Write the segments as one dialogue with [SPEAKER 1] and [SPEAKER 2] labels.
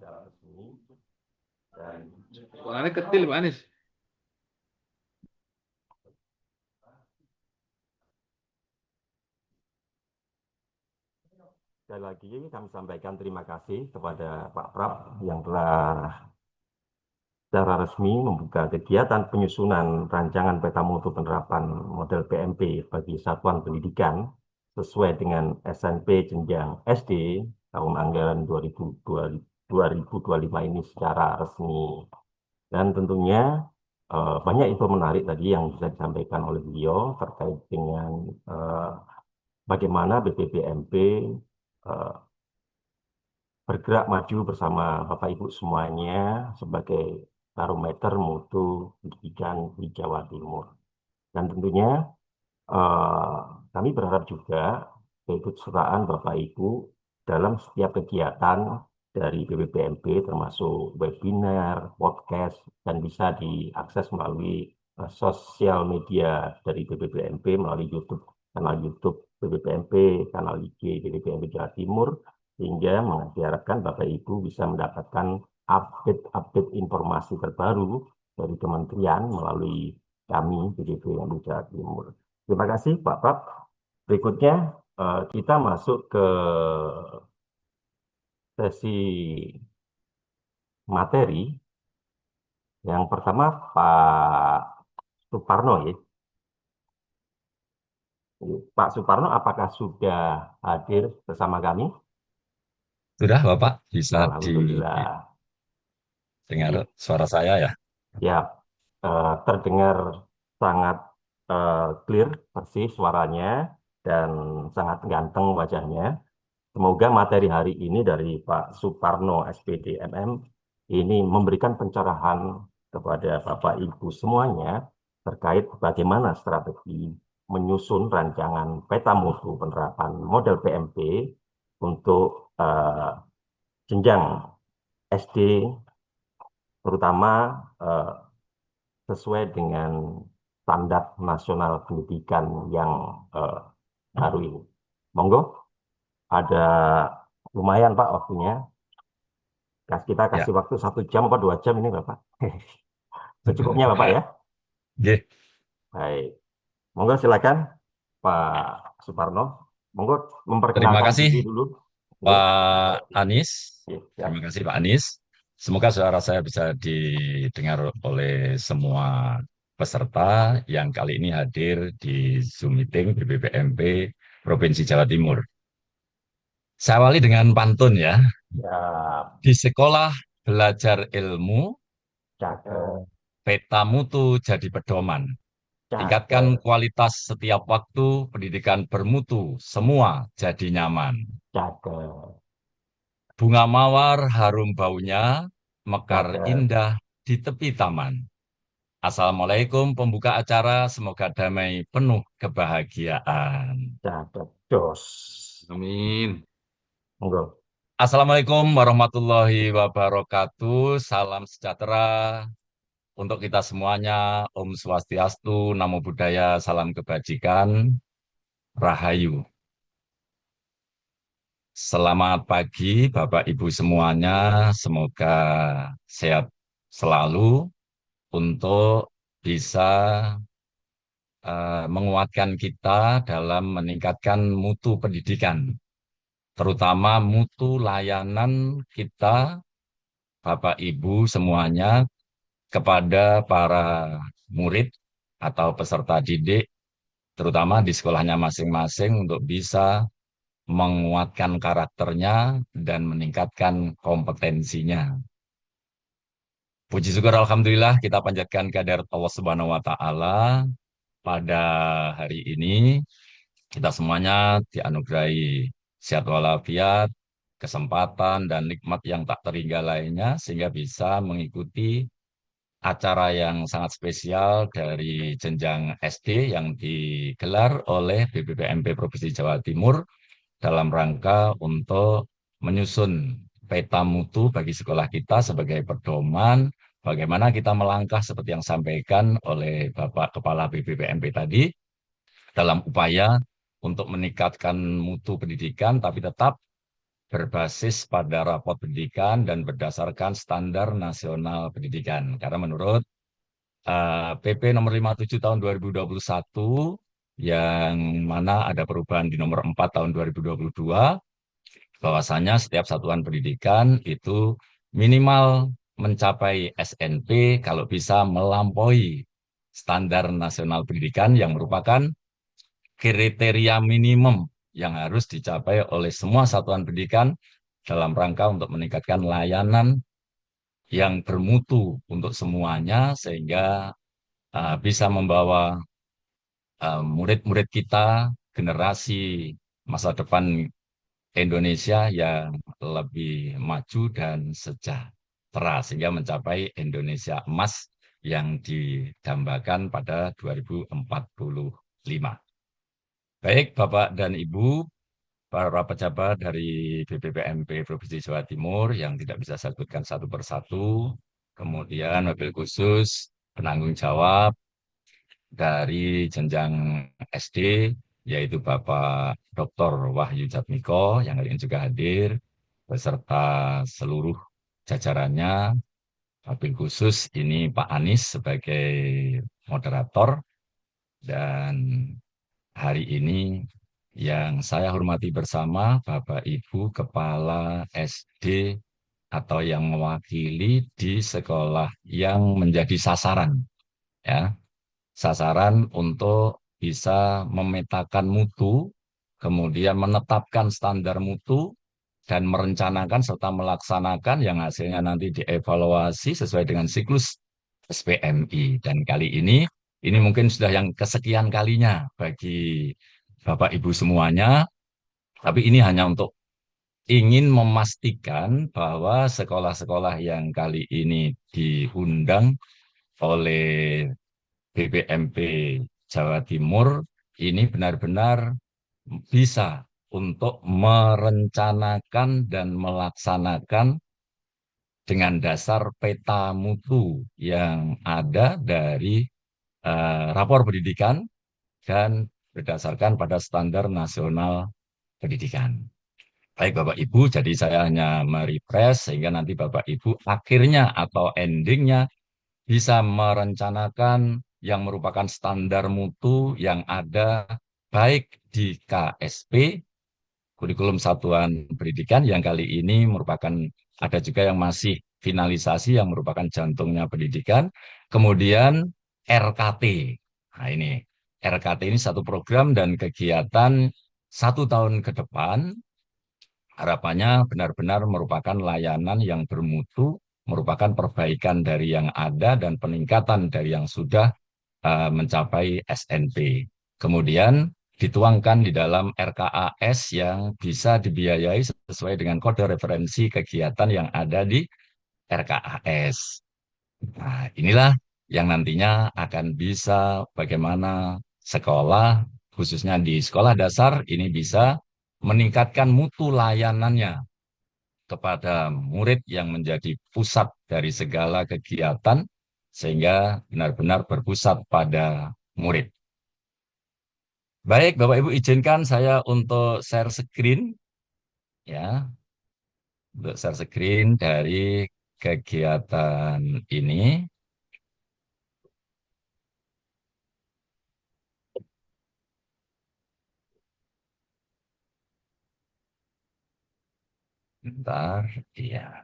[SPEAKER 1] secara resmi dan
[SPEAKER 2] Suaranya kecil, Pak Anies.
[SPEAKER 1] sekali lagi kami sampaikan terima kasih kepada Pak Prab yang telah secara resmi membuka kegiatan penyusunan rancangan peta mutu penerapan model PMP bagi satuan pendidikan sesuai dengan SMP jenjang SD tahun anggaran 2025 ini secara resmi. Dan tentunya banyak info menarik tadi yang bisa disampaikan oleh beliau terkait dengan bagaimana BPPMP bergerak maju bersama Bapak Ibu semuanya sebagai barometer mutu pendidikan di Jawa Timur. Dan tentunya eh, kami berharap juga keikutsertaan Bapak Ibu dalam setiap kegiatan dari BPPMP termasuk webinar, podcast, dan bisa diakses melalui sosial media dari BPPMP melalui YouTube, kanal YouTube BPPMP, kanal IG BPPMP Jawa Timur, sehingga diharapkan Bapak Ibu bisa mendapatkan update-update informasi terbaru dari kementerian melalui kami BPPMP Jawa Timur. Terima kasih Pak Prab. Berikutnya kita masuk ke sesi materi. Yang pertama Pak Suparno ya. Pak Suparno, apakah sudah hadir bersama kami?
[SPEAKER 3] Sudah, Bapak, bisa
[SPEAKER 1] Alhamdulillah.
[SPEAKER 3] didengar
[SPEAKER 1] Ya,
[SPEAKER 3] suara saya ya?
[SPEAKER 1] ya, terdengar sangat clear, persis suaranya, dan sangat ganteng wajahnya. Semoga materi hari ini dari Pak Suparno, SPD MM, ini memberikan pencerahan kepada Bapak Ibu semuanya terkait bagaimana strategi menyusun rancangan peta mutu penerapan model PMP untuk jenjang SD, terutama eh, sesuai dengan standar nasional pendidikan yang baru ini. Monggo, ada lumayan Pak waktunya. Kita
[SPEAKER 3] Ya,
[SPEAKER 1] kasih waktu 1 jam atau 2 jam ini Bapak. Secukupnya Bapak ya.
[SPEAKER 3] Nggih.
[SPEAKER 1] Baik. Monggo silakan Pak Suparno. Monggo
[SPEAKER 3] Terima
[SPEAKER 1] memperkenalkan
[SPEAKER 3] kasih
[SPEAKER 1] diri dulu. Nggih.
[SPEAKER 3] Pak Anies.
[SPEAKER 1] Nggih, siap.
[SPEAKER 3] Terima kasih Pak Anies. Semoga suara saya bisa didengar oleh semua peserta yang kali ini hadir di Zoom meeting BPPMP Provinsi Jawa Timur. Saya awali dengan pantun ya.
[SPEAKER 1] Siap.
[SPEAKER 3] Di sekolah belajar ilmu,
[SPEAKER 1] Cakep.
[SPEAKER 3] peta mutu jadi pedoman. Tingkatkan
[SPEAKER 1] Cakep.
[SPEAKER 3] kualitas setiap waktu, pendidikan bermutu, semua jadi nyaman.
[SPEAKER 1] Cakep.
[SPEAKER 3] Bunga mawar harum baunya, mekar
[SPEAKER 1] Cakep.
[SPEAKER 3] indah di tepi taman. Assalamualaikum pembuka acara, semoga damai penuh kebahagiaan.
[SPEAKER 1] Cakep. Jos.
[SPEAKER 2] Amin.
[SPEAKER 1] Monggo.
[SPEAKER 3] Assalamualaikum warahmatullahi wabarakatuh. Salam sejahtera untuk kita semuanya. Om Swastiastu, Namo Buddhaya, salam kebajikan, Rahayu. Selamat pagi Bapak Ibu semuanya. Semoga sehat selalu untuk bisa menguatkan kita dalam meningkatkan mutu pendidikan, terutama mutu layanan kita, Bapak Ibu semuanya, kepada para murid atau peserta didik, terutama di sekolahnya masing-masing untuk bisa menguatkan karakternya dan meningkatkan kompetensinya. Puji syukur Alhamdulillah kita panjatkan kehadirat Allah Subhanahu wa Ta'ala. Pada hari ini kita semuanya dianugerahi sehat walafiat, kesempatan dan nikmat yang tak terhingga lainnya sehingga bisa mengikuti acara yang sangat spesial dari jenjang SD yang digelar oleh BPPMP Provinsi Jawa Timur dalam rangka untuk menyusun peta mutu bagi sekolah kita sebagai pedoman bagaimana kita melangkah seperti yang disampaikan oleh Bapak Kepala BPPMP tadi dalam upaya untuk meningkatkan mutu pendidikan tapi tetap berbasis pada rapot pendidikan dan berdasarkan standar nasional pendidikan. Karena menurut PP nomor 57 tahun 2021 yang mana ada perubahan di nomor 4 tahun 2022, bahwasanya setiap satuan pendidikan itu minimal mencapai SNP kalau bisa melampaui standar nasional pendidikan yang merupakan kriteria minimum yang harus dicapai oleh semua satuan pendidikan dalam rangka untuk meningkatkan layanan yang bermutu untuk semuanya sehingga bisa membawa murid-murid kita, generasi masa depan Indonesia yang lebih maju dan sejahtera sehingga mencapai Indonesia emas yang didambakan pada 2045. Baik, Bapak dan Ibu, para pejabat dari BPPMP Provinsi Jawa Timur yang tidak bisa saya sebutkan satu persatu, kemudian wabil khusus penanggung jawab dari jenjang SD, yaitu Bapak Dr. Wahyu Jatmiko yang hari ini juga hadir, beserta seluruh jajarannya, wabil khusus ini Pak Anies sebagai moderator, dan hari ini yang saya hormati bersama Bapak Ibu Kepala SD atau yang mewakili di sekolah yang menjadi sasaran, ya, sasaran untuk bisa memetakan mutu, kemudian menetapkan standar mutu, dan merencanakan serta melaksanakan yang hasilnya nanti dievaluasi sesuai dengan siklus SPMI. Dan kali ini mungkin sudah yang kesekian kalinya bagi Bapak Ibu semuanya, tapi ini hanya untuk ingin memastikan bahwa sekolah-sekolah yang kali ini diundang oleh BPMP Jawa Timur ini benar-benar bisa untuk merencanakan dan melaksanakan dengan dasar peta mutu yang ada dari rapor pendidikan dan berdasarkan pada standar nasional pendidikan. Baik Bapak Ibu, jadi saya hanya merefresh sehingga nanti Bapak Ibu akhirnya atau endingnya bisa merencanakan yang merupakan standar mutu yang ada baik di KSP, kurikulum satuan pendidikan yang kali ini merupakan, ada juga yang masih finalisasi yang merupakan jantungnya pendidikan, kemudian RKT. Nah ini, RKT ini satu program dan kegiatan 1 tahun ke depan, harapannya benar-benar merupakan layanan yang bermutu, merupakan perbaikan dari yang ada dan peningkatan dari yang sudah mencapai SNP. Kemudian dituangkan di dalam RKAS yang bisa dibiayai sesuai dengan kode referensi kegiatan yang ada di RKAS. Nah, inilah yang nantinya akan bisa bagaimana sekolah, khususnya di sekolah dasar, ini bisa meningkatkan mutu layanannya kepada murid yang menjadi pusat dari segala kegiatan, sehingga benar-benar berpusat pada murid. Baik, Bapak Ibu izinkan saya untuk share screen, ya, untuk share screen dari kegiatan ini. Bentar, iya.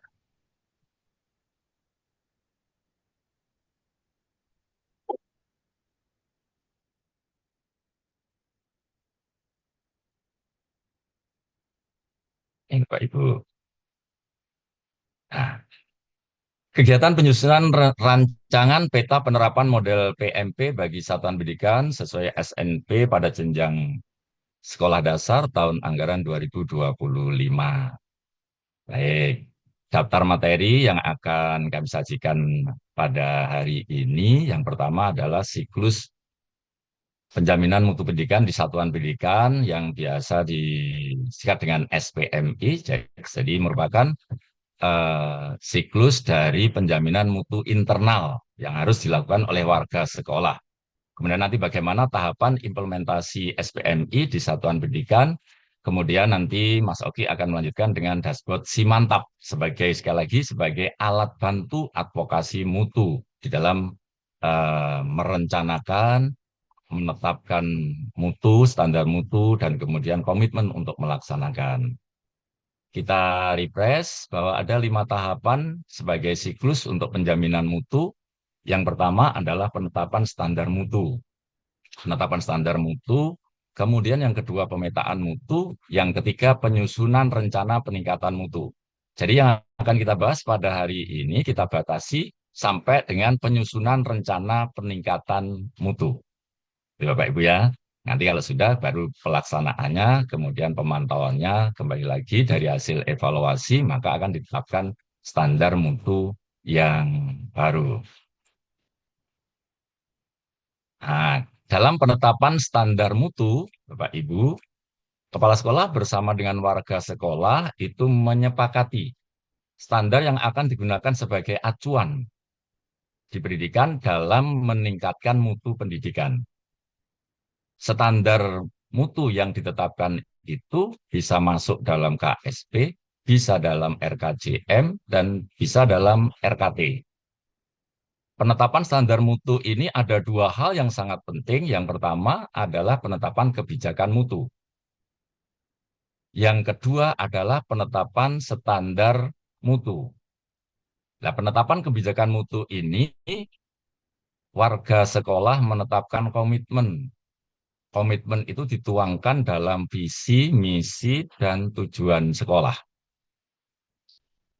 [SPEAKER 3] Ini Bapak Ibu. Nah, kegiatan penyusunan rancangan peta penerapan model PMP bagi satuan pendidikan sesuai SNP pada jenjang sekolah dasar tahun anggaran 2025. Baik, daftar materi yang akan kami sajikan pada hari ini, yang pertama adalah siklus penjaminan mutu pendidikan di satuan pendidikan yang biasa disingkat dengan SPMI, jadi merupakan siklus dari penjaminan mutu internal yang harus dilakukan oleh warga sekolah. Kemudian nanti bagaimana tahapan implementasi SPMI di satuan pendidikan Kemudian nanti Mas Oki akan melanjutkan dengan dashboard Simantap sebagai sekali lagi sebagai alat bantu advokasi mutu di dalam merencanakan, menetapkan mutu, standar mutu, dan kemudian komitmen untuk melaksanakan. Kita refresh bahwa ada 5 tahapan sebagai siklus untuk penjaminan mutu. Yang pertama adalah penetapan standar mutu. Penetapan standar mutu, kemudian yang kedua pemetaan mutu, yang ketiga penyusunan rencana peningkatan mutu. Jadi yang akan kita bahas pada hari ini kita batasi sampai dengan penyusunan rencana peningkatan mutu. Bapak Ibu ya. Nanti kalau sudah baru pelaksanaannya, kemudian pemantauannya kembali lagi dari hasil evaluasi, maka akan ditetapkan standar mutu yang baru. Nah, dalam penetapan standar mutu, Bapak Ibu, kepala sekolah bersama dengan warga sekolah itu menyepakati standar yang akan digunakan sebagai acuan di pendidikan dalam meningkatkan mutu pendidikan. Standar mutu yang ditetapkan itu bisa masuk dalam KSP, bisa dalam RKJM, dan bisa dalam RKT. Penetapan standar mutu ini ada 2 hal yang sangat penting. Yang pertama adalah penetapan kebijakan mutu. Yang kedua adalah penetapan standar mutu. Nah, penetapan kebijakan mutu ini, warga sekolah menetapkan komitmen. Komitmen itu dituangkan dalam visi, misi, dan tujuan sekolah.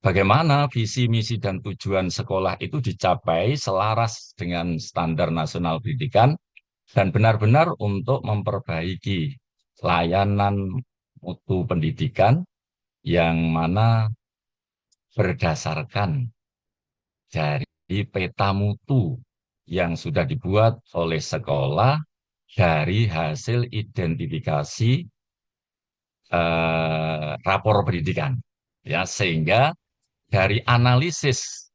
[SPEAKER 3] Bagaimana visi, misi, dan tujuan sekolah itu dicapai selaras dengan standar nasional pendidikan dan benar-benar untuk memperbaiki layanan mutu pendidikan yang mana berdasarkan dari peta mutu yang sudah dibuat oleh sekolah dari hasil identifikasi rapor pendidikan. Ya, sehingga dari analisis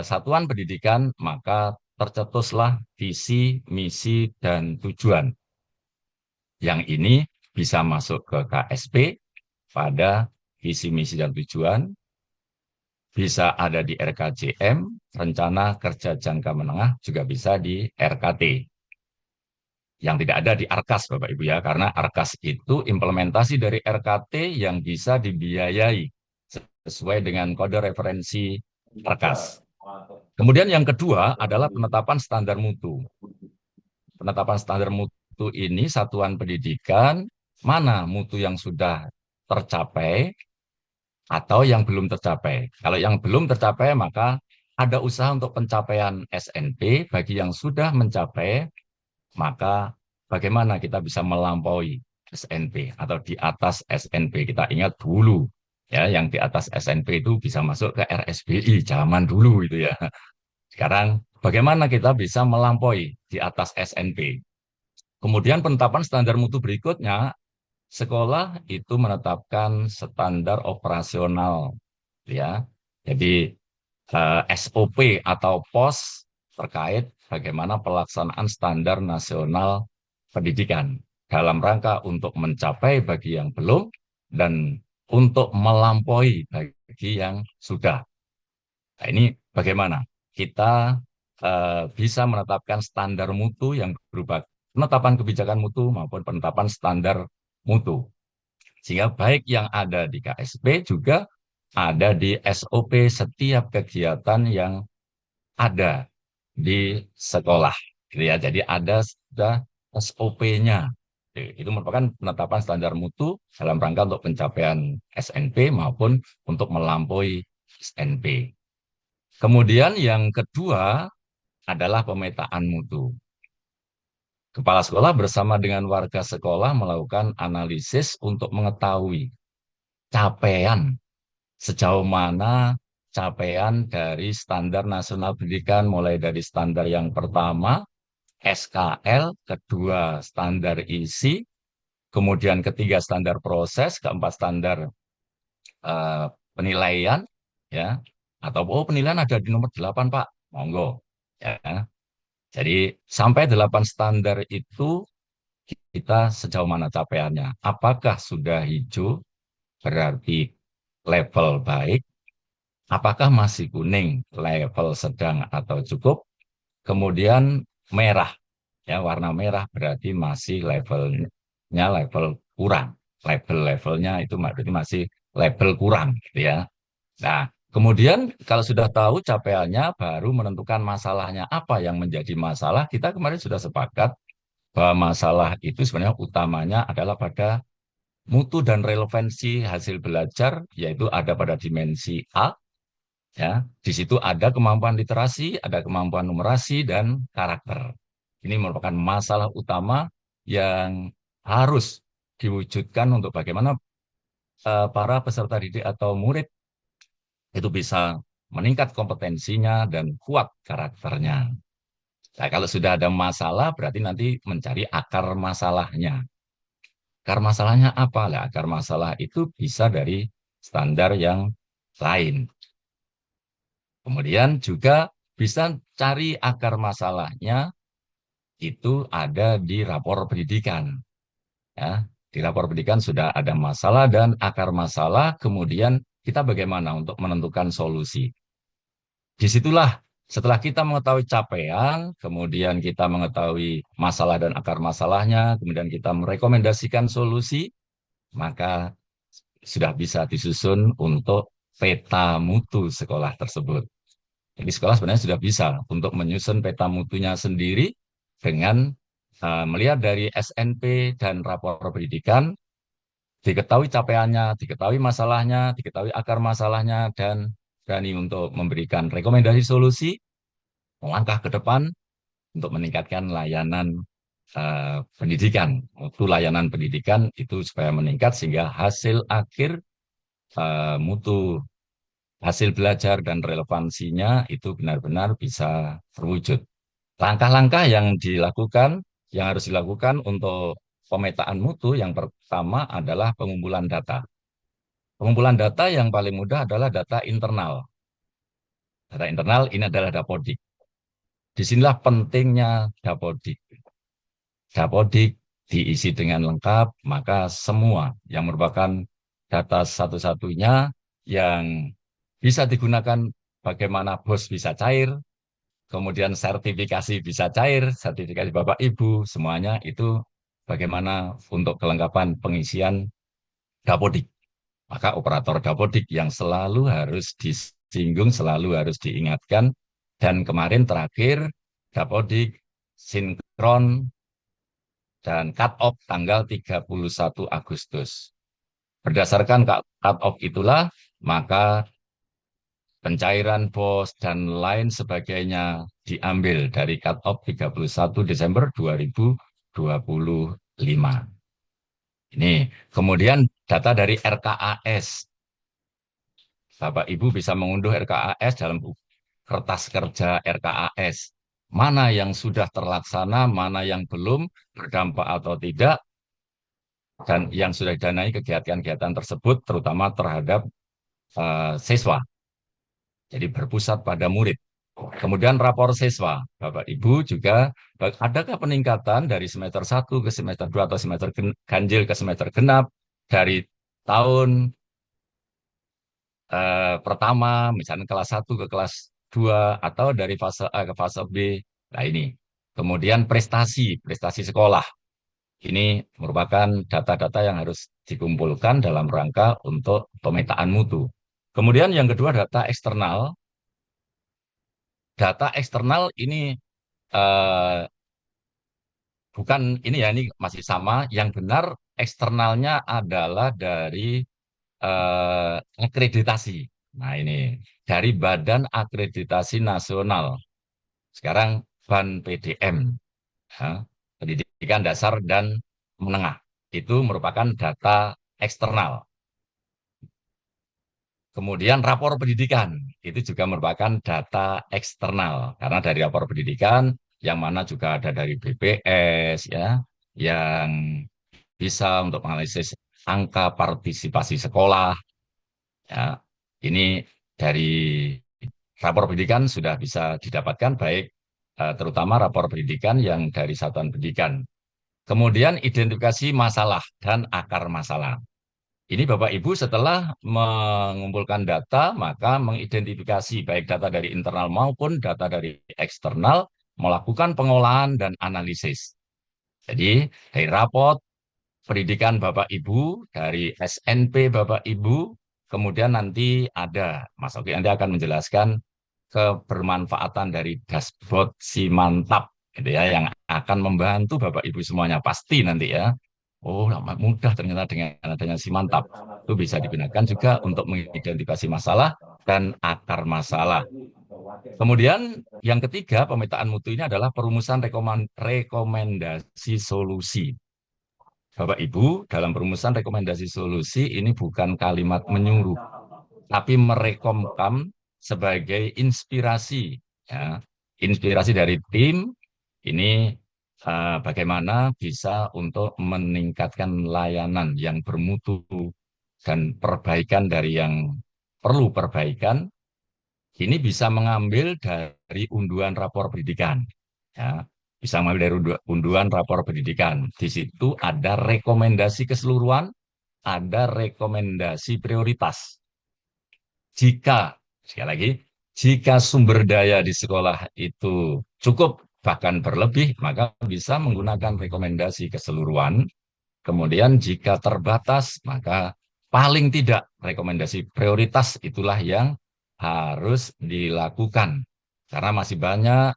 [SPEAKER 3] satuan pendidikan maka tercetuslah visi, misi, dan tujuan. Yang ini bisa masuk ke KSP pada visi, misi, dan tujuan, bisa ada di RKJM, rencana kerja jangka menengah, juga bisa di RKT. Yang tidak ada di Arkas, Bapak Ibu ya, karena Arkas itu implementasi dari RKT yang bisa dibiayai sesuai dengan kode referensi Arkas. Kemudian yang kedua adalah penetapan standar mutu. Penetapan standar mutu ini satuan pendidikan, mana mutu yang sudah tercapai atau yang belum tercapai. Kalau yang belum tercapai, maka ada usaha untuk pencapaian SNP. Bagi yang sudah mencapai, maka bagaimana kita bisa melampaui SNP atau di atas SNP. Kita ingat dulu, ya, yang di atas SNP itu bisa masuk ke RSBI zaman dulu itu ya. Sekarang bagaimana kita bisa melampaui di atas SNP. Kemudian penetapan standar mutu berikutnya, sekolah itu menetapkan standar operasional, ya. Jadi SOP atau POS terkait bagaimana pelaksanaan standar nasional pendidikan dalam rangka untuk mencapai bagi yang belum dan untuk melampaui bagi yang sudah. Nah, ini bagaimana kita bisa menetapkan standar mutu yang berupa penetapan kebijakan mutu maupun penetapan standar mutu. Sehingga baik yang ada di KSP juga ada di SOP setiap kegiatan yang ada di sekolah. Gitu ya. Jadi ada sudah SOP-nya. Itu merupakan penetapan standar mutu dalam rangka untuk pencapaian SNP maupun untuk melampaui SNP. Kemudian yang kedua adalah pemetaan mutu. Kepala sekolah bersama dengan warga sekolah melakukan analisis untuk mengetahui capaian, sejauh mana capaian dari standar nasional pendidikan, mulai dari standar yang pertama, SKL, kedua standar isi, kemudian ketiga standar proses, keempat standar penilaian, ya, atau penilaian ada di nomor 8 Pak, monggo, ya. Jadi sampai 8 standar itu kita sejauh mana capaiannya. Apakah sudah hijau berarti level baik, apakah masih kuning level sedang atau cukup, kemudian merah, ya warna merah berarti masih levelnya level kurang. Level-levelnya itu berarti masih level kurang gitu ya. Nah, kemudian kalau sudah tahu capaiannya baru menentukan masalahnya apa yang menjadi masalah. Kita kemarin sudah sepakat bahwa masalah itu sebenarnya utamanya adalah pada mutu dan relevansi hasil belajar, yaitu ada pada dimensi A, ya. Di situ ada kemampuan literasi, ada kemampuan numerasi dan karakter. Ini merupakan masalah utama yang harus diwujudkan untuk bagaimana para peserta didik atau murid itu bisa meningkat kompetensinya dan kuat karakternya. Nah, kalau sudah ada masalah, berarti nanti mencari akar masalahnya. Akar masalahnya apa? Lah, akar masalah itu bisa dari standar yang lain. Kemudian juga bisa cari akar masalahnya itu ada di rapor pendidikan. Ya, di rapor pendidikan sudah ada masalah dan akar masalah, kemudian kita bagaimana untuk menentukan solusi. Disitulah setelah kita mengetahui capaian, kemudian kita mengetahui masalah dan akar masalahnya, kemudian kita merekomendasikan solusi, maka sudah bisa disusun untuk peta mutu sekolah tersebut. Jadi sekolah sebenarnya sudah bisa untuk menyusun peta mutunya sendiri dengan melihat dari SNP dan rapor pendidikan, diketahui capaiannya, diketahui masalahnya, diketahui akar masalahnya, dan berani untuk memberikan rekomendasi solusi, langkah ke depan untuk meningkatkan layanan pendidikan. Mutu layanan pendidikan itu supaya meningkat sehingga hasil akhir mutu hasil belajar dan relevansinya itu benar-benar bisa terwujud. Langkah-langkah yang harus dilakukan untuk pemetaan mutu, yang pertama adalah pengumpulan data. Pengumpulan data yang paling mudah adalah data internal. Data internal ini adalah Dapodik. Disinilah pentingnya Dapodik. Dapodik diisi dengan lengkap, maka semua yang merupakan data satu-satunya yang bisa digunakan bagaimana bos bisa cair, kemudian sertifikasi bisa cair, sertifikasi Bapak Ibu, semuanya itu bagaimana untuk kelengkapan pengisian Dapodik. Maka operator Dapodik yang selalu harus disinggung, selalu harus diingatkan. Dan kemarin terakhir, Dapodik sinkron dan cut-off tanggal 31 Agustus. Berdasarkan cut-off itulah, maka pencairan BOS dan lain sebagainya diambil dari cut-off 31 Desember 2025. Ini kemudian data dari RKAS. Bapak Ibu bisa mengunduh RKAS dalam kertas kerja RKAS. Mana yang sudah terlaksana, mana yang belum, berdampak atau tidak, dan yang sudah didanai kegiatan-kegiatan tersebut, terutama terhadap siswa. Jadi berpusat pada murid. Kemudian rapor siswa, Bapak Ibu juga, adakah peningkatan dari semester 1 ke semester 2 atau semester ganjil ke semester genap, dari tahun pertama, misalnya kelas 1 ke kelas 2, atau dari fase A ke fase B. Nah ini. Kemudian prestasi, prestasi sekolah. Ini merupakan data-data yang harus dikumpulkan dalam rangka untuk pemetaan mutu. Kemudian yang kedua data eksternal. Data eksternal ini eh, bukan ini ya, ini masih sama. Yang benar eksternalnya adalah dari akreditasi. Nah ini dari Badan Akreditasi Nasional. Sekarang BAN PDM, ya, Pendidikan Dasar dan Menengah. Itu merupakan data eksternal. Kemudian rapor pendidikan, itu juga merupakan data eksternal. Karena dari rapor pendidikan, yang mana juga ada dari BPS, ya, yang bisa untuk menganalisis angka partisipasi sekolah. Ya, ini dari rapor pendidikan sudah bisa didapatkan, baik terutama rapor pendidikan yang dari satuan pendidikan. Kemudian identifikasi masalah dan akar masalah. Ini Bapak Ibu setelah mengumpulkan data, maka mengidentifikasi baik data dari internal maupun data dari eksternal, melakukan pengolahan dan analisis. Jadi dari raport pendidikan Bapak Ibu, dari SNP Bapak Ibu, kemudian nanti ada, Mas Oki nanti akan menjelaskan kebermanfaatan dari dashboard si mantap gitu ya, yang akan membantu Bapak Ibu semuanya pasti nanti ya. Oh, amat mudah ternyata dengan adanya si mantap. Itu bisa digunakan juga untuk mengidentifikasi masalah dan akar masalah. Kemudian yang ketiga, pemetaan mutu ini adalah perumusan rekomendasi solusi. Bapak Ibu, dalam perumusan rekomendasi solusi ini bukan kalimat menyuruh, tapi merekomkan sebagai inspirasi, ya. Inspirasi dari tim ini bagaimana bisa untuk meningkatkan layanan yang bermutu dan perbaikan dari yang perlu perbaikan. Ini bisa mengambil dari unduhan rapor pendidikan, ya. Bisa mengambil dari unduhan rapor pendidikan. Di situ ada rekomendasi keseluruhan, ada rekomendasi prioritas. Jika, sekali lagi, jika sumber daya di sekolah itu cukup bahkan berlebih, maka bisa menggunakan rekomendasi keseluruhan. Kemudian jika terbatas, maka paling tidak rekomendasi prioritas itulah yang harus dilakukan. Karena masih banyak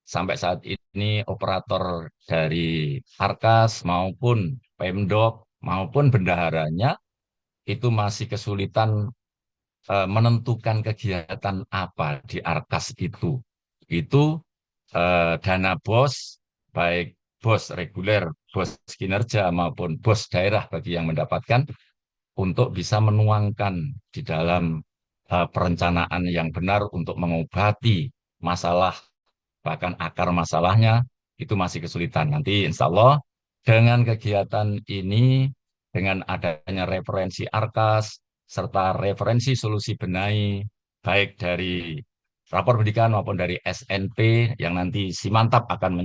[SPEAKER 3] sampai saat ini operator dari Arkas maupun Pemdok maupun bendaharanya itu masih kesulitan menentukan kegiatan apa di Arkas itu. Itu dana BOS, baik BOS reguler, BOS kinerja maupun BOS daerah bagi yang mendapatkan untuk bisa menuangkan di dalam perencanaan yang benar untuk mengobati masalah, bahkan akar masalahnya itu masih kesulitan. Nanti insya Allah dengan kegiatan ini, dengan adanya referensi Arkas, serta referensi solusi benahi, baik dari rapor pendidikan maupun dari SNP yang nanti si mantap akan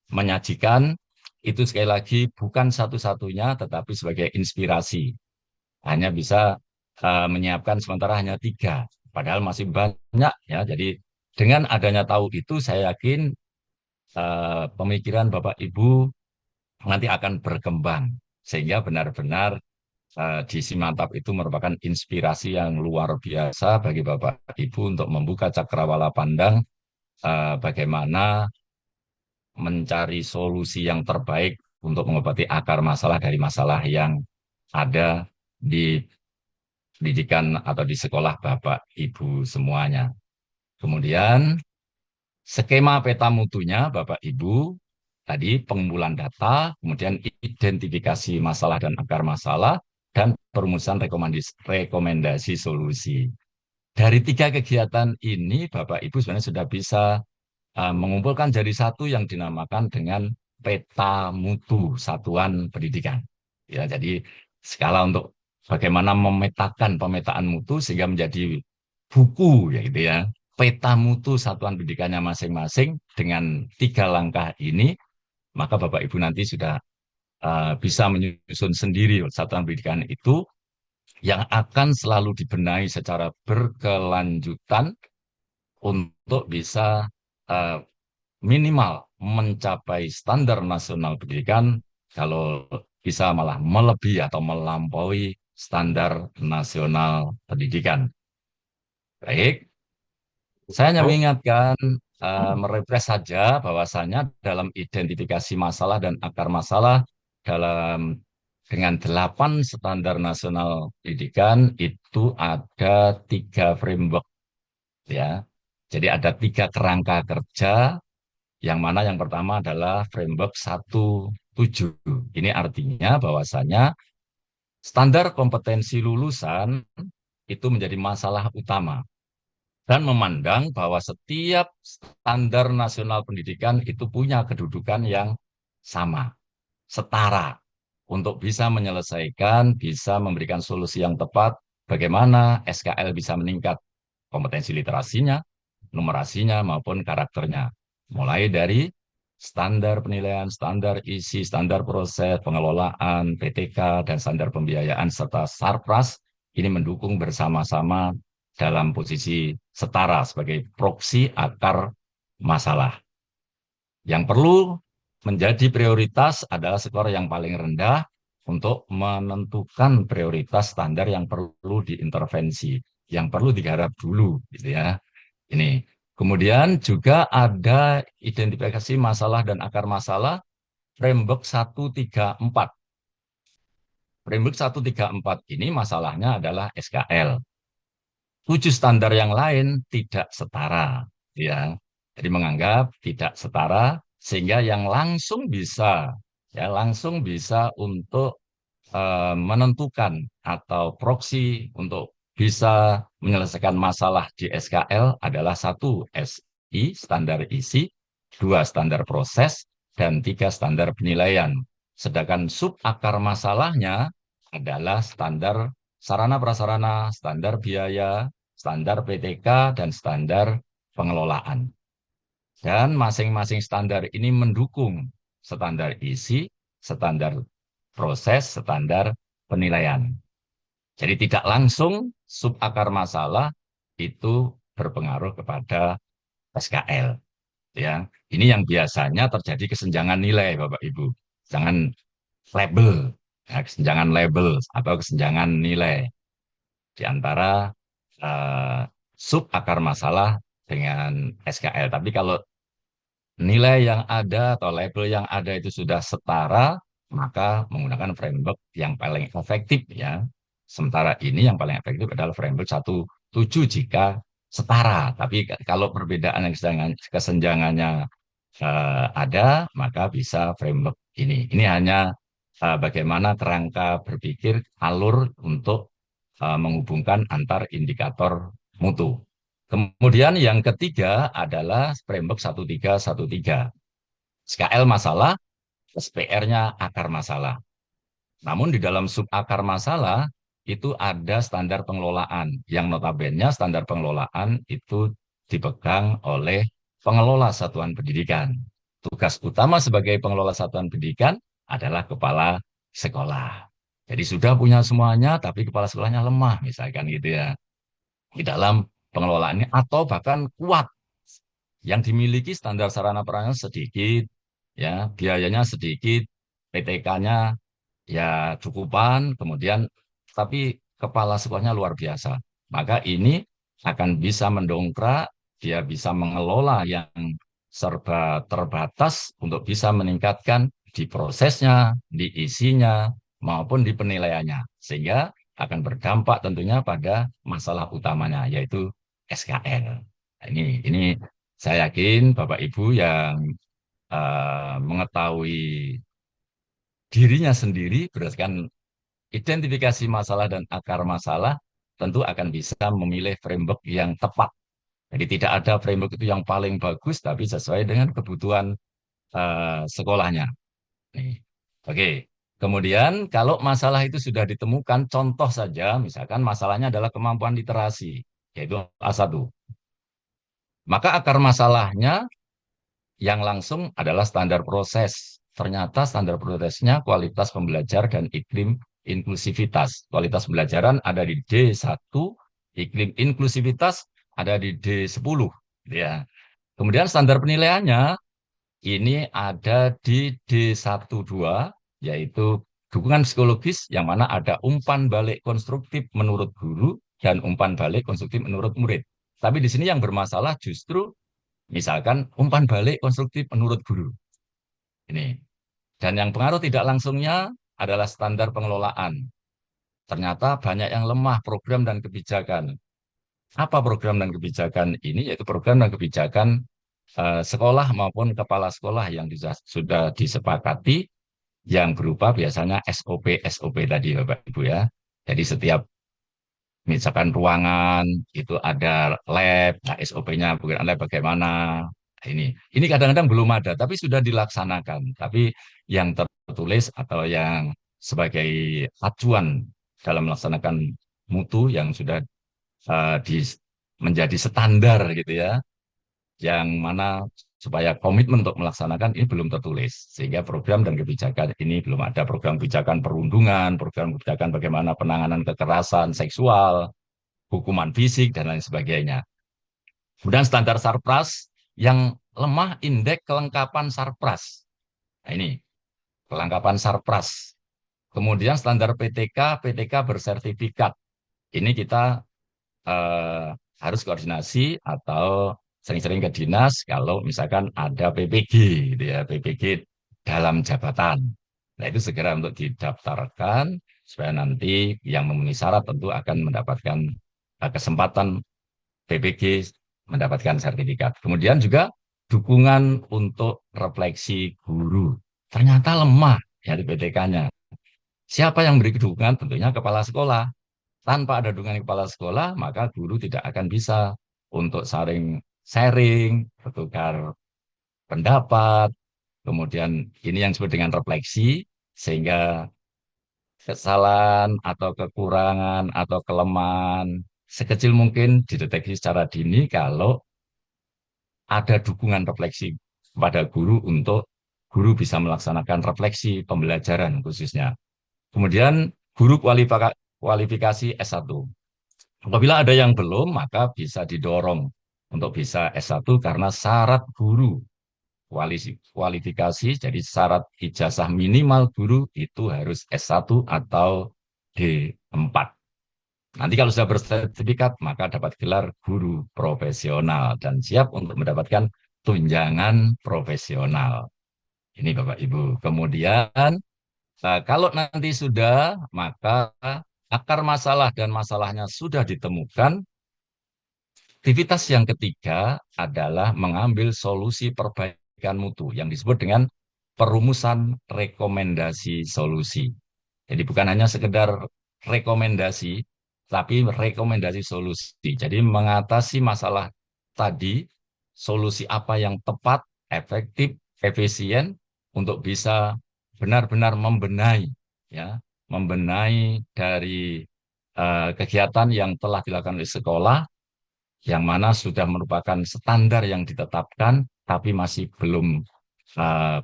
[SPEAKER 3] menyajikan, itu sekali lagi bukan satu-satunya, tetapi sebagai inspirasi. Hanya bisa menyiapkan sementara hanya 3, padahal masih banyak ya. Jadi dengan adanya tahu itu, saya yakin pemikiran Bapak Ibu nanti akan berkembang sehingga benar-benar di Simantap itu merupakan inspirasi yang luar biasa bagi Bapak Ibu untuk membuka cakrawala pandang bagaimana mencari solusi yang terbaik untuk mengobati akar masalah dari masalah yang ada di pendidikan atau di sekolah Bapak Ibu semuanya. Kemudian skema peta mutunya Bapak Ibu, tadi pengumpulan data, kemudian identifikasi masalah dan akar masalah, dan perumusan rekomendasi solusi. Dari 3 kegiatan ini, Bapak Ibu sebenarnya sudah bisa mengumpulkan jadi satu yang dinamakan dengan peta mutu satuan pendidikan. Ya, jadi skala untuk bagaimana memetakan pemetaan mutu sehingga menjadi buku, ya gitu ya. Peta mutu satuan pendidikannya masing-masing dengan 3 langkah ini, maka Bapak Ibu nanti sudah bisa menyusun sendiri satuan pendidikan itu yang akan selalu dibenahi secara berkelanjutan untuk bisa minimal mencapai standar nasional pendidikan, kalau bisa malah melebihi atau melampaui standar nasional pendidikan. Baik, saya hanya mengingatkan, merefresh saja bahwasanya dalam identifikasi masalah dan akar masalah dengan 8 standar nasional pendidikan itu ada 3 framework, ya. Jadi ada 3 kerangka kerja, yang mana yang pertama adalah framework 17. Ini artinya bahwasanya standar kompetensi lulusan itu menjadi masalah utama dan memandang bahwa setiap standar nasional pendidikan itu punya kedudukan yang sama, setara, untuk bisa menyelesaikan, bisa memberikan solusi yang tepat, bagaimana SKL bisa meningkat kompetensi literasinya, numerasinya, maupun karakternya. Mulai dari standar penilaian, standar isi, standar proses, pengelolaan, PTK, dan standar pembiayaan, serta Sarpras ini mendukung bersama-sama dalam posisi setara sebagai proksi akar masalah. Yang perlu menjadi prioritas adalah skor yang paling rendah untuk menentukan prioritas standar yang perlu diintervensi, yang perlu digarap dulu, gitu ya. Ini. Kemudian juga ada identifikasi masalah dan akar masalah framework 134. Framework 134 ini masalahnya adalah SKL. 7 standar yang lain tidak setara, ya. Jadi menganggap tidak setara sehingga yang langsung bisa untuk menentukan atau proksi untuk bisa menyelesaikan masalah di SKL adalah 1 SI, standar isi, 2 standar proses, dan 3 standar penilaian. Sedangkan sub akar masalahnya adalah standar sarana prasarana, standar biaya, standar PTK, dan standar pengelolaan. Dan masing-masing standar ini mendukung standar isi, standar proses, standar penilaian. Jadi tidak langsung sub akar masalah itu berpengaruh kepada SKL. Ya, ini yang biasanya terjadi kesenjangan nilai, Bapak Ibu. Jangan label, ya, kesenjangan label atau kesenjangan nilai di antara sub akar masalah dengan SKL. Tapi kalau nilai yang ada atau label yang ada itu sudah setara, maka menggunakan framework yang paling efektif ya. Sementara ini yang paling efektif adalah framework 17 jika setara. Tapi kalau perbedaan yang kesenjangannya ada, maka bisa framework ini. Ini hanya bagaimana kerangka berpikir alur untuk menghubungkan antar indikator mutu. Kemudian yang ketiga adalah framework 1313. SKL masalah, SPR-nya akar masalah. Namun di dalam sub akar masalah itu ada standar pengelolaan yang notabene standar pengelolaan itu dipegang oleh pengelola satuan pendidikan. Tugas utama sebagai pengelola satuan pendidikan adalah kepala sekolah. Jadi sudah punya semuanya tapi kepala sekolahnya lemah misalkan gitu ya. Di dalam pengelolaannya atau bahkan kuat yang dimiliki standar sarana prasarana sedikit, ya biayanya sedikit, PTK-nya ya cukupan, kemudian tapi kepala sekolahnya luar biasa. Maka ini akan bisa mendongkrak, dia bisa mengelola yang serba terbatas untuk bisa meningkatkan di prosesnya, di isinya, maupun di penilaiannya. Sehingga akan berdampak tentunya pada masalah utamanya, yaitu SKL. Nah, ini saya yakin Bapak Ibu yang mengetahui dirinya sendiri berdasarkan identifikasi masalah dan akar masalah, tentu akan bisa memilih framework yang tepat. Jadi tidak ada framework itu yang paling bagus, tapi sesuai dengan kebutuhan sekolahnya. Nih. Oke. Kemudian kalau masalah itu sudah ditemukan, contoh saja, misalkan masalahnya adalah kemampuan literasi, yaitu A1. Maka akar masalahnya yang langsung adalah standar proses. Ternyata standar prosesnya kualitas pembelajar dan iklim inklusivitas. Kualitas pembelajaran ada di D1, iklim inklusivitas ada di D10. Ya. Kemudian standar penilaiannya ini ada di D12, yaitu dukungan psikologis yang mana ada umpan balik konstruktif menurut guru dan umpan balik konstruktif menurut murid. Tapi di sini yang bermasalah justru misalkan umpan balik konstruktif menurut guru. Ini. Dan yang pengaruh tidak langsungnya adalah standar pengelolaan. Ternyata banyak yang lemah program dan kebijakan. Apa program dan kebijakan ini? Yaitu program dan kebijakan sekolah maupun kepala sekolah yang sudah disepakati yang berupa biasanya SOP tadi Bapak Ibu ya. Jadi setiap misalkan ruangan itu ada lab, nah SOP-nya bukan lab bagaimana. Nah, ini kadang-kadang belum ada, tapi sudah dilaksanakan. Tapi yang tertulis atau yang sebagai acuan dalam melaksanakan mutu yang sudah menjadi standar gitu ya, yang mana supaya komitmen untuk melaksanakan ini belum tertulis. Sehingga program dan kebijakan ini belum ada, program kebijakan perundungan, program kebijakan bagaimana penanganan kekerasan seksual, hukuman fisik, dan lain sebagainya. Kemudian standar Sarpras yang lemah indeks kelengkapan Sarpras. Nah ini, kelengkapan Sarpras. Kemudian standar PTK bersertifikat. Ini kita harus koordinasi atau sering-sering ke dinas kalau misalkan ada PPG, gitu ya, PPG dalam jabatan. Nah itu segera untuk didaftarkan supaya nanti yang memenuhi syarat tentu akan mendapatkan kesempatan PPG mendapatkan sertifikat. Kemudian juga dukungan untuk refleksi guru. Ternyata lemah ya di PTK-nya. Siapa yang beri dukungan? Tentunya kepala sekolah. Tanpa ada dukungan kepala sekolah, maka guru tidak akan bisa untuk saling sharing, bertukar pendapat, kemudian ini yang disebut dengan refleksi, sehingga kesalahan atau kekurangan atau kelemahan sekecil mungkin dideteksi secara dini kalau ada dukungan refleksi kepada guru untuk guru bisa melaksanakan refleksi pembelajaran khususnya. Kemudian guru kualifikasi S1. Apabila ada yang belum, maka bisa didorong untuk bisa S1 karena syarat guru kualifikasi, jadi syarat ijazah minimal guru itu harus S1 atau D4. Nanti kalau sudah bersertifikat, maka dapat gelar guru profesional dan siap untuk mendapatkan tunjangan profesional. Ini Bapak Ibu. Kemudian, kalau nanti sudah, maka akar masalah dan masalahnya sudah ditemukan. Aktivitas yang ketiga adalah mengambil solusi perbaikan mutu yang disebut dengan perumusan rekomendasi solusi. Jadi bukan hanya sekedar rekomendasi, tapi rekomendasi solusi. Jadi mengatasi masalah tadi, solusi apa yang tepat, efektif, efisien untuk bisa benar-benar membenahi, ya, membenahi dari kegiatan yang telah dilakukan oleh sekolah, yang mana sudah merupakan standar yang ditetapkan, tapi masih belum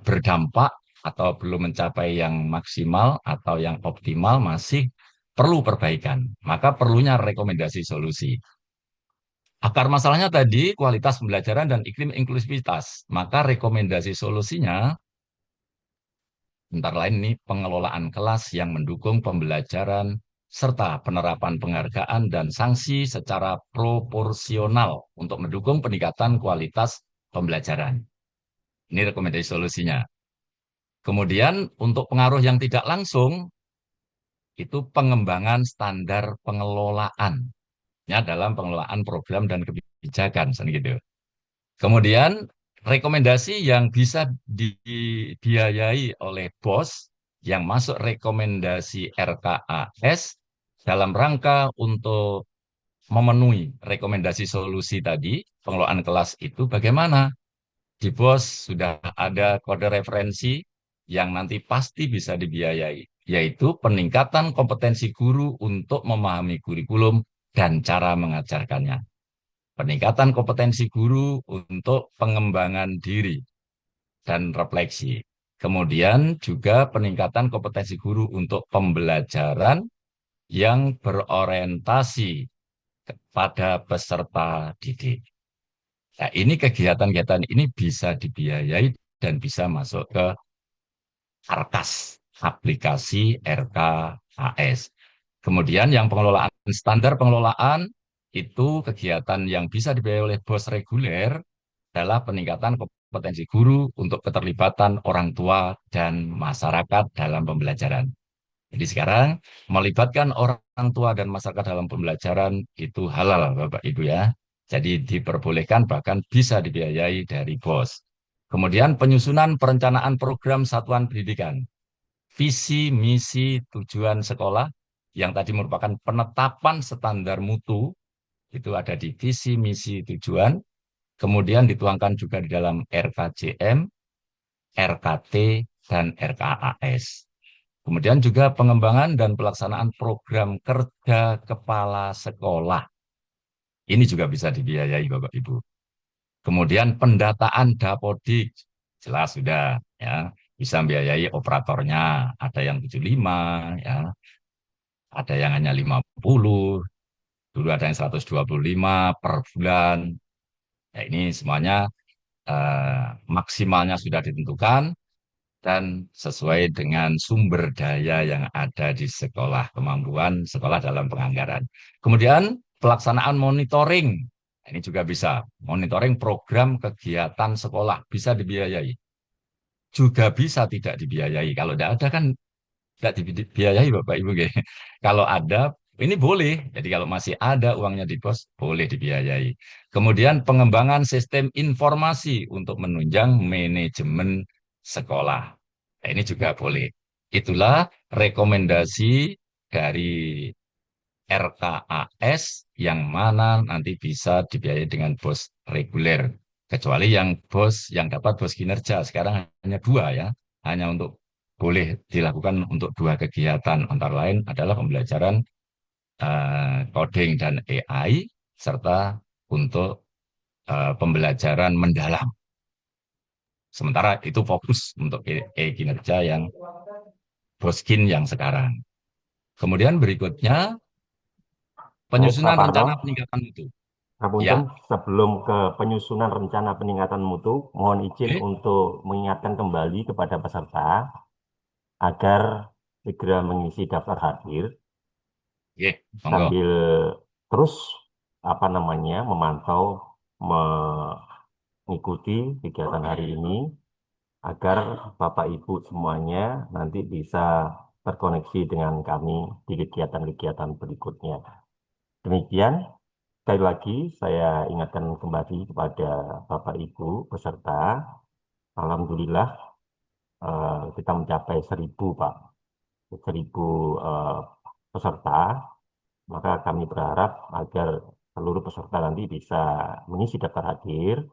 [SPEAKER 3] berdampak atau belum mencapai yang maksimal atau yang optimal, masih perlu perbaikan. Maka perlunya rekomendasi solusi. Akar masalahnya tadi kualitas pembelajaran dan iklim inklusivitas. Maka rekomendasi solusinya, bentar lain ini pengelolaan kelas yang mendukung pembelajaran serta penerapan penghargaan dan sanksi secara proporsional untuk mendukung peningkatan kualitas pembelajaran. Ini rekomendasi solusinya. Kemudian untuk pengaruh yang tidak langsung, itu pengembangan standar pengelolaan ya, dalam pengelolaan program dan kebijakan. Gitu. Kemudian rekomendasi yang bisa dibiayai oleh BOS yang masuk rekomendasi RKAS dalam rangka untuk memenuhi rekomendasi solusi tadi, pengelolaan kelas itu bagaimana? Di BOS sudah ada kode referensi yang nanti pasti bisa dibiayai, yaitu peningkatan kompetensi guru untuk memahami kurikulum dan cara mengajarkannya. Peningkatan kompetensi guru untuk pengembangan diri dan refleksi. Kemudian juga peningkatan kompetensi guru untuk pembelajaran yang berorientasi kepada peserta didik. Nah, ini kegiatan-kegiatan ini bisa dibiayai dan bisa masuk ke Arkas, aplikasi RKAS. Kemudian yang pengelolaan, standar pengelolaan itu kegiatan yang bisa dibiayai oleh BOS reguler adalah peningkatan kompetensi guru untuk keterlibatan orang tua dan masyarakat dalam pembelajaran. Jadi sekarang melibatkan orang tua dan masyarakat dalam pembelajaran itu halal Bapak Ibu ya. Jadi diperbolehkan bahkan bisa dibiayai dari BOS. Kemudian penyusunan perencanaan program satuan pendidikan. Visi, misi, tujuan sekolah yang tadi merupakan penetapan standar mutu itu ada di visi, misi, tujuan. Kemudian dituangkan juga di dalam RKJM, RKT, dan RKAS. Kemudian juga pengembangan dan pelaksanaan program kerja kepala sekolah. Ini juga bisa dibiayai Bapak Ibu. Kemudian pendataan dapodik, jelas sudah ya, bisa biayai operatornya, ada yang 75 ya, ada yang hanya 50, dulu ada yang 125 per bulan. Ya, ini semuanya maksimalnya sudah ditentukan dan sesuai dengan sumber daya yang ada di sekolah, kemampuan sekolah dalam penganggaran. Kemudian pelaksanaan monitoring, ini juga bisa. Monitoring program kegiatan sekolah bisa dibiayai. Juga bisa tidak dibiayai. Kalau tidak ada kan tidak dibiayai Bapak Ibu. Kalau ada, ini boleh. Jadi kalau masih ada uangnya di pos, boleh dibiayai. Kemudian pengembangan sistem informasi untuk menunjang manajemen sekolah. Nah, ini juga boleh. Itulah rekomendasi dari RKAS yang mana nanti bisa dibiayai dengan bos reguler. Kecuali yang bos yang dapat bos kinerja. Sekarang hanya dua ya. Hanya untuk boleh dilakukan untuk dua kegiatan. Antara lain adalah pembelajaran coding dan AI serta untuk pembelajaran mendalam. Sementara itu fokus untuk kinerja yang boskin yang sekarang. Kemudian berikutnya
[SPEAKER 1] Baik, Pak
[SPEAKER 3] penyusunan
[SPEAKER 1] Parto,
[SPEAKER 3] rencana peningkatan mutu.
[SPEAKER 1] Ngapunten,
[SPEAKER 3] Ya,
[SPEAKER 1] sebelum ke penyusunan rencana peningkatan mutu, mohon izin
[SPEAKER 3] oke,
[SPEAKER 1] untuk mengingatkan kembali kepada peserta agar segera mengisi daftar hadir
[SPEAKER 3] oke, monggo.
[SPEAKER 1] sambil terus memantau, mengikuti kegiatan hari ini agar Bapak Ibu semuanya nanti bisa terkoneksi dengan kami di kegiatan-kegiatan berikutnya. Demikian, sekali lagi saya ingatkan kembali kepada Bapak Ibu peserta, Alhamdulillah kita mencapai 1.000 Pak, 1.000 peserta, maka kami berharap agar seluruh peserta nanti bisa mengisi daftar hadir